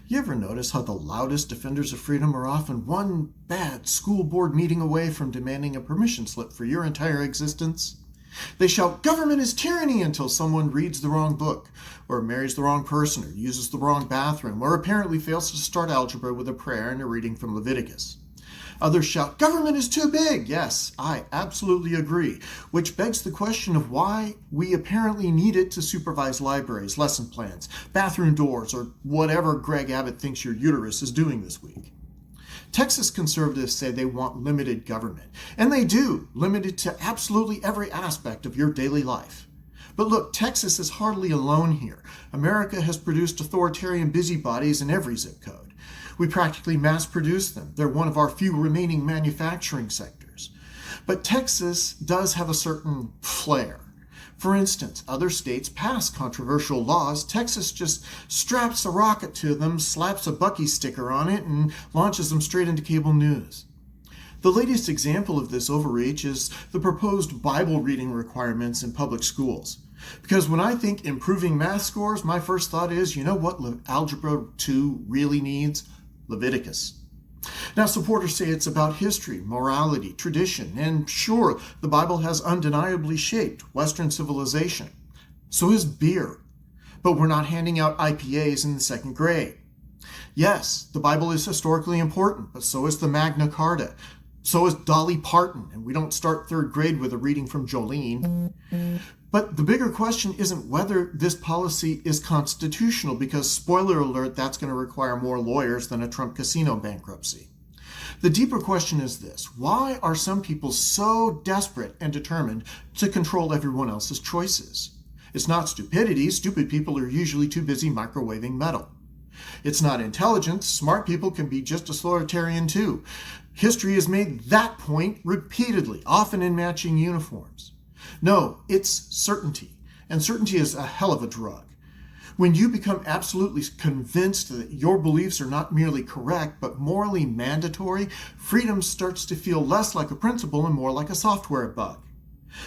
You ever notice how the loudest defenders of freedom are often one bad school board meeting away from demanding a permission slip for your entire existence? They shout, "Government is tyranny," until someone reads the wrong book, or marries the wrong person, or uses the wrong bathroom, or apparently fails to start algebra with a prayer and a reading from Leviticus. Others shout, "Government is too big." Yes, I absolutely agree, which begs the question of why we apparently need it to supervise libraries, lesson plans, bathroom doors, or whatever Greg Abbott thinks your uterus is doing this week. Texas conservatives say they want limited government, and they do, limited to absolutely every aspect of your daily life. But look, Texas is hardly alone here. America has produced authoritarian busybodies in every zip code. We practically mass-produce them. They're one of our few remaining manufacturing sectors. But Texas does have a certain flair. For instance, other states pass controversial laws. Texas just straps a rocket to them, slaps a Bucky sticker on it, and launches them straight into cable news. The latest example of this overreach is the proposed Bible reading requirements in public schools. Because when I think improving math scores, my first thought is, you know what Algebra 2 really needs? Leviticus. Now, supporters say it's about history, morality, tradition, and sure, the Bible has undeniably shaped Western civilization. So is beer. But we're not handing out IPAs in the second grade. Yes, the Bible is historically important, but so is the Magna Carta. So is Dolly Parton, and we don't start third grade with a reading from Jolene. But the bigger question isn't whether this policy is constitutional, because, spoiler alert, that's going to require more lawyers than a Trump casino bankruptcy. The deeper question is this: why are some people so desperate and determined to control everyone else's choices? It's not stupidity. Stupid people are usually too busy microwaving metal. It's not intelligence. Smart people can be just authoritarian too. History has made that point repeatedly, often in matching uniforms. No, it's certainty, and certainty is a hell of a drug. When you become absolutely convinced that your beliefs are not merely correct, but morally mandatory, freedom starts to feel less like a principle and more like a software bug.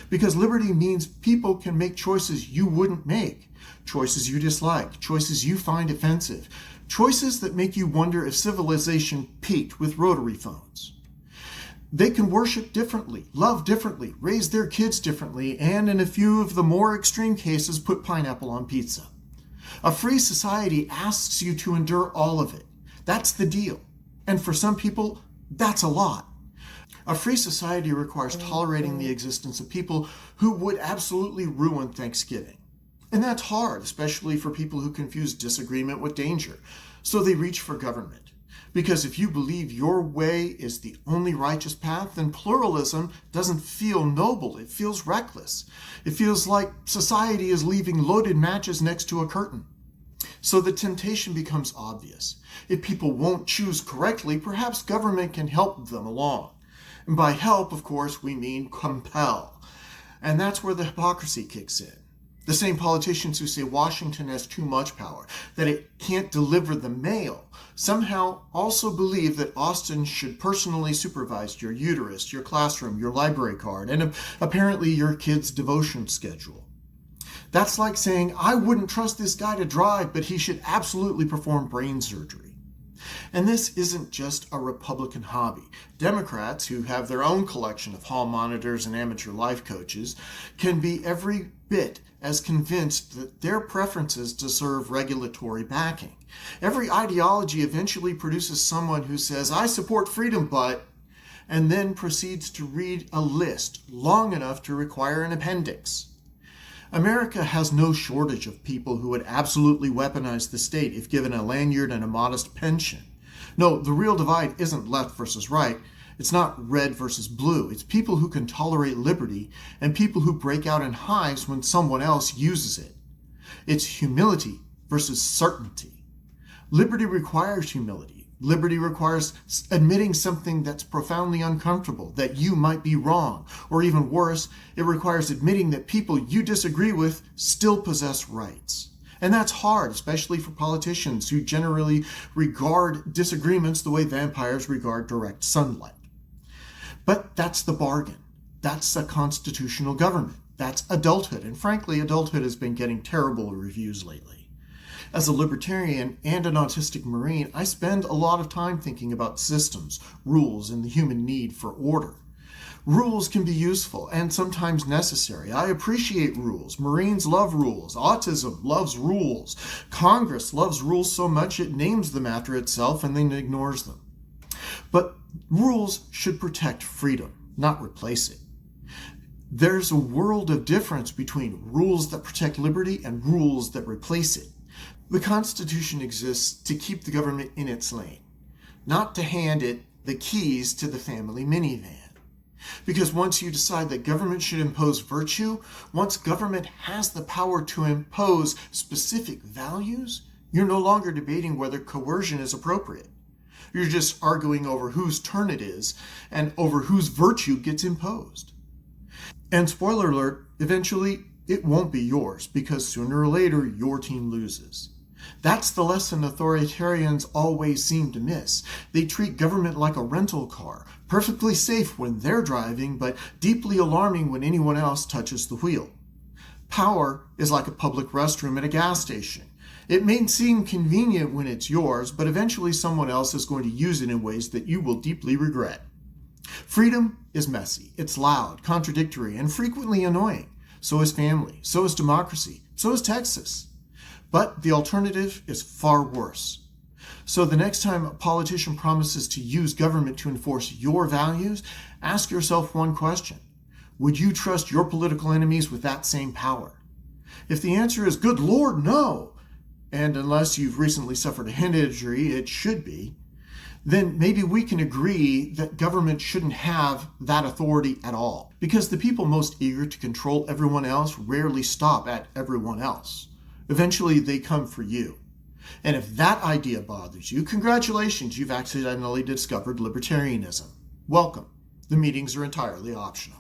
Because liberty means people can make choices you wouldn't make, choices you dislike, choices you find offensive, choices that make you wonder if civilization peaked with rotary phones. They can worship differently, love differently, raise their kids differently, and in a few of the more extreme cases, put pineapple on pizza. A free society asks you to endure all of it. That's the deal. And for some people, that's a lot. A free society requires tolerating the existence of people who would absolutely ruin Thanksgiving. And that's hard, especially for people who confuse disagreement with danger. So they reach for government. Because if you believe your way is the only righteous path, then pluralism doesn't feel noble. It feels reckless. It feels like society is leaving loaded matches next to a curtain. So the temptation becomes obvious. If people won't choose correctly, perhaps government can help them along. And by help, of course, we mean compel. And that's where the hypocrisy kicks in. The same politicians who say Washington has too much power, that it can't deliver the mail, somehow also believe that Austin should personally supervise your uterus, your classroom, your library card, and apparently your kid's devotion schedule. That's like saying, I wouldn't trust this guy to drive, but he should absolutely perform brain surgery. And this isn't just a Republican hobby. Democrats, who have their own collection of hall monitors and amateur life coaches, can be every bit as convinced that their preferences deserve regulatory backing. Every ideology eventually produces someone who says, I support freedom, but, and then proceeds to read a list long enough to require an appendix. America has no shortage of people who would absolutely weaponize the state if given a lanyard and a modest pension. No, the real divide isn't left versus right. It's not red versus blue. It's people who can tolerate liberty and people who break out in hives when someone else uses it. It's humility versus certainty. Liberty requires humility. Liberty requires admitting something that's profoundly uncomfortable, that you might be wrong, or even worse, it requires admitting that people you disagree with still possess rights. And that's hard, especially for politicians who generally regard disagreements the way vampires regard direct sunlight. But that's the bargain. That's a constitutional government. That's adulthood. And frankly, adulthood has been getting terrible reviews lately. As a libertarian and an autistic Marine, I spend a lot of time thinking about systems, rules, and the human need for order. Rules can be useful and sometimes necessary. I appreciate rules. Marines love rules. Autism loves rules. Congress loves rules so much it names them after itself and then ignores them. But rules should protect freedom, not replace it. There's a world of difference between rules that protect liberty and rules that replace it. The Constitution exists to keep the government in its lane, not to hand it the keys to the family minivan. Because once you decide that government should impose virtue, once government has the power to impose specific values, you're no longer debating whether coercion is appropriate. You're just arguing over whose turn it is and over whose virtue gets imposed. And spoiler alert, eventually it won't be yours because sooner or later your team loses. That's the lesson authoritarians always seem to miss. They treat government like a rental car, perfectly safe when they're driving, but deeply alarming when anyone else touches the wheel. Power is like a public restroom at a gas station. It may seem convenient when it's yours, but eventually someone else is going to use it in ways that you will deeply regret. Freedom is messy, it's loud, contradictory, and frequently annoying. So is family, so is democracy, so is Texas. But the alternative is far worse. So the next time a politician promises to use government to enforce your values, ask yourself one question. Would you trust your political enemies with that same power? If the answer is, good Lord, no, and unless you've recently suffered a head injury, it should be, then maybe we can agree that government shouldn't have that authority at all. Because the people most eager to control everyone else rarely stop at everyone else. Eventually, they come for you. And if that idea bothers you, congratulations, you've accidentally discovered libertarianism. Welcome. The meetings are entirely optional.